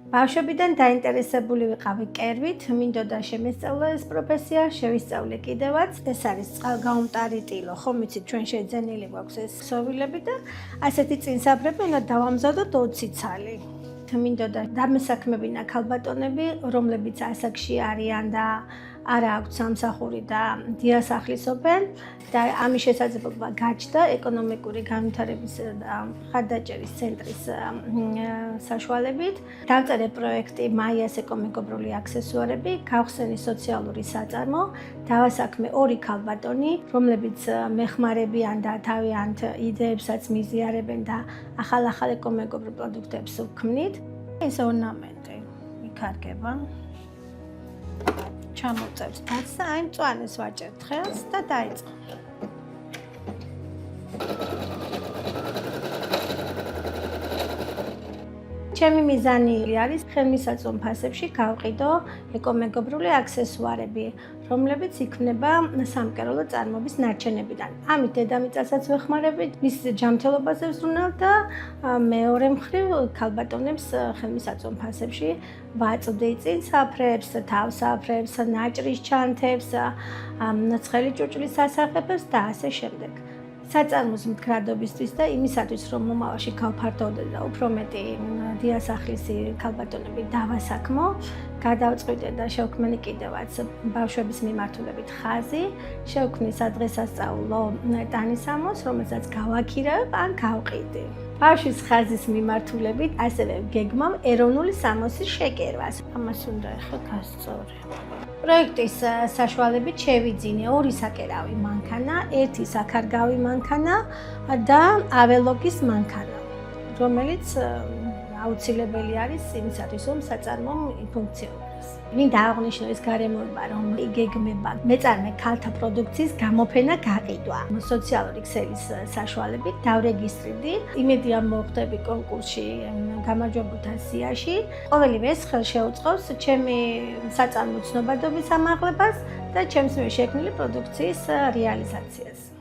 ბავშვობიდან დაინტერესებული ვიყავი კერვით, მინდოდა შემესწავლა ეს პროფესია, შევისწავლე კიდევაც. ეს არის წყალგაუმტარი ტილო, ხომ იცით, ჩვენ შეძენილი გვაქვს ეს ქსოვილები და ასეთი წინსაბრები უნდა დავამზადოთ 20 ცალი. მინდოდა დამესაქმებინა ქალბატონები, რომლებიც ასაკში არიან და არა აქვთ სამსახური და დიასახლისობენ და ამის შესაძლებლობა გაჩნდა ეკონომიკური განვითარების და მხარდაჭერის ცენტრის საშუალებით. დავწერე პროექტი მაიას ეკომეგობრული აქსესუარები, გავხსენი სოციალური საწარმო, დავასაქმე 2 ქალბატონი, რომლებიც მეხმარებიან და თავიანთ იდეებსაც მიზიარებენ და ახალ ეკომეგობრულ პროდუქტებს ვქმნით. ეს ორნამენტი იკარგება. ჩამოვწერთ თავს და აი მწვანეს ვაჭერთ ხელს და დაიწყო. ჩემი მიზანი არის ხელმისაწვდომ ფასებში გავყიდო ეკომეგობრული აქსესუარები, რომლებიც იქმნება სამკერვალო წარმოების ნარჩენებიდან. ამით დედამიწასაც ვეხმარებით, მის ჯანმრთელობაზე ვზრუნავ და მეორე მხრივ ქალბატონებს ხელმისაწვდომ ფასებში ვაწვდი წინსაფრებს, თავსაფრებს, ნაჭრის ჩანთებს, ცხელი ჭურჭლის ასაღებებს და ასე შემდეგ. საწარმოს მდგრადობისთვის და იმისათვის, რომ მომავალში გავფართოვდე და უფრო მეტი დიასახლისი ქალბატონები დავასაქმო, გადავწყვიტე და შევქმნი კიდევაც ბავშვების მიმართულებით ხაზი, შევქმნი სადღესასწაულო ტანისამოს, რომელსაც გავაქირავებ ან გავყიდი. ბავშვის ხაზის მიმართულებით ასევე გეგმავ ეროვნული სამოსის შეკერვას. ამას უნდა ახლა გასწორი. პროექტის საშუალებით შევიძინე 2 საკერავი მანქანა, 1 საქარგავი მანქანა და აველოგის მანქანა, რომელიც აუცილებელი არის იმისათვის, რომ საწარმო იფუნქციონირდეს. მინდა აღვნიშნო ეს გარემოება, რომ იგეგმება მეწარმე ქალთა პროდუქციის გამოფენა გაყიდვა. სოციალური ქსელის საშუალებით დავრეგისტრირდი. იმედია მოხვდები კონკურსში გამარჯვებულთა სიაში. ყოველივე ეს ხელშეუწყობს ჩემი საწარმო ცნობადობის ამაღლებას და ჩემს მიერ შექმნილი პროდუქციის რეალიზაციას.